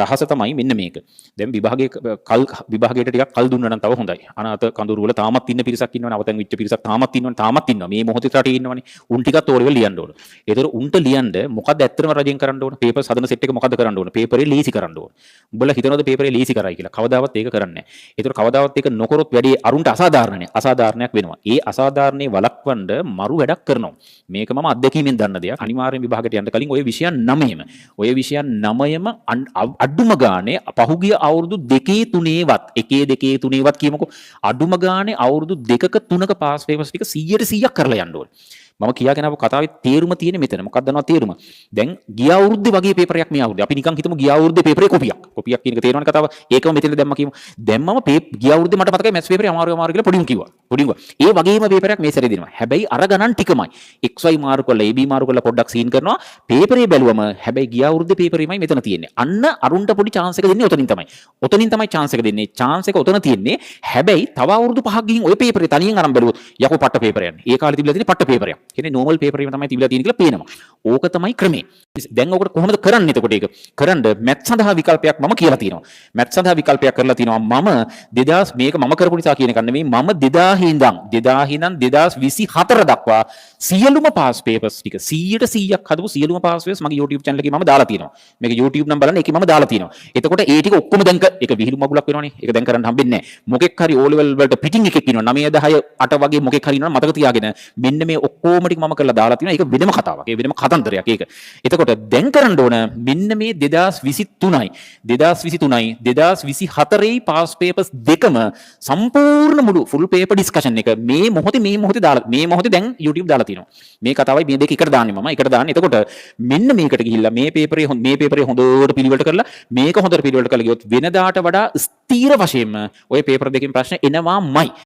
රහස තමයි මෙන්න මේක. දැන් විභාගයට ටිකක් කල් දුන්නා නම් තව හොඳයි. අනාථ කඳුරු වල තාමත් ඉන්න පිරිසක් ඉන්නවනේ. අවතන් වෙච්ච පිරිසක් තාමත් ඉන්නවා. මේ මොහොතේ රටේ ඉන්නවනේ. උන් ටිකත් ඕරෙවල් ලියන්න ඕන. ඒතර උන්ට ලියන්න මොකද්ද ඇත්තටම රජෙන් කරන්න ඕන? පේපර්ස් හදන සෙට් එක මොකද්ද කරන්න ඕන? පේපරේ ලීසි කරන්න ඕන. උඹලා හිතනවද පේපරේ ලීසි කරයි කියලා? කවදාවත් ඒක කරන්නේ නැහැ. ඒතර කවදාවත් ඒක නොකරොත් වැඩි අරුන්ට අසාධාරණයක් වෙනවා. ඒ අසාධාරණේ වළක්වන්න මරු වැඩක් කරනවා. මේක මම අත්දැකීමෙන් දන්න දෙයක්. අනිවාර්යෙන් විභාගයට යන්න කලින් ඔය විෂයන් 9ම අඩුම ගානේ පහුගිය අවුරුදු 2-3වත් කියමුකෝ අඩුම ගානේ අවුරුදු 2ක 3ක පාස් පේපර්ස් ටික 100% කරලා යන්න ඕනේ. මම කියාගෙන ආපු කතාවේ තේරුම තියෙන්නේ මෙතන. මොකක්ද දන්නවද තේරුම? දැන් ගිය අවුරුද්දේ වගේ පේපරයක් මේ අවුරුද්දේ. අපි නිකන් හිතමු ගිය අවුරුද්දේ පේපරේ කොපියක්. කොපියක් කියන එක තේරෙනවද කතාව? ඒකම මෙතන දැම්ම කියමු. දැම්මම ගිය අවුරුද්දේ මට මතකයි මැත්ස් පේපරේ අමාරු කියලා පොඩිම කිව්වා. ඒ වගේම පේපරයක් මේ සැරේ දෙනවා. හැබැයි අර ගණන් ටිකමයි. XY මාරු කරලා AB මාරු කරලා පොඩ්ඩක් සීන් කරනවා. පේපරේ බැලුවම හැබැයි ගිය අවුරුද්දේ පේපරේමයි මෙතන තියෙන්නේ. අන්න අරුන්ට පොඩි chance එක දෙන්නේ ඔතනින් තමයි. chance එක දෙන්නේ. chance එක ඔතන තියෙන්නේ. හැබැයි තව අවුරුදු 5ක් ගිහින් ওই පේපරේ තනියෙන් අරන් බැලුවොත් යකෝ පට්ට පේපරයක්. ඒ කාලේ තිබිලා තියෙන පට්ට පේපරයක්. කියන්නේ normal පේපරේ තමයි තිබිලා තියෙන්නේ කියලා පේනවා. ඕක තමයි ක්‍රමේ. දැන් ඔකට කොහොමද කරන්නේ එතකොට ඒක? කරන්න මැත් සඳහා විකල්පයක් මම කියලා තියෙනවා. මැත් සඳහා විකල්පයක් කරලා තියෙනවා. මම 2000 මේක මම කරපු නිසා කියන එක නෙමෙයි. මම 2000 ඉඳන් 2024 දක්වා සියලුම පාස් පේපර්ස් ටික 100%ක් හදපු සියලුම පාස් පේපර්ස් මගේ YouTube channel එකේ මම දාලා තියෙනවා. මේක YouTube නම් බලන්න ඒකේ මම දාලා තියෙනවා. එතකොට ඒ ටික ඔක්කොම දැන් ඒක විහිළු මගුලක් වෙනවනේ. ඒක දැන් කරන්න හම්බෙන්නේ නැහැ. මොකෙක් හරි O level වලට පිටින් එකෙක් ඉන්නවා. 9 10 8 වගේ මොකෙක් හරි ඉන්නවා මතක තියාගෙන මෙන්න මේ ඔක්කොම ටික මම කරලා දාලා තියෙනවා. ඒක වෙනම කතාවක්. ඒ වෙනම කතන්දරයක් ඒක. එතකොට දැන් කරන්න ඕන මෙන්න මේ 2024යි පාස් පේපර්ස් දෙකම සම්පූර්ණ මුළු ෆුල් පේපර් ඩිස්කෂන් එක මේ මොහොතේ දැන් YouTube දාලා තියෙනවා. මේ කතාවයි මේ දෙක එකට දාන්නේ මම. එකට දාන්නේ. එතකොට මෙන්න මේකට ගිහිල්ලා මේ පේපරේ හොඳට පිළිවෙලට කරලා මේක හොඳට පිළිවෙලට කරලා ගියොත් වෙනදාට වඩා ස්ථීර වශයෙන්ම ওই පේපර් දෙකෙන් ප්‍රශ්න එනවාමයි.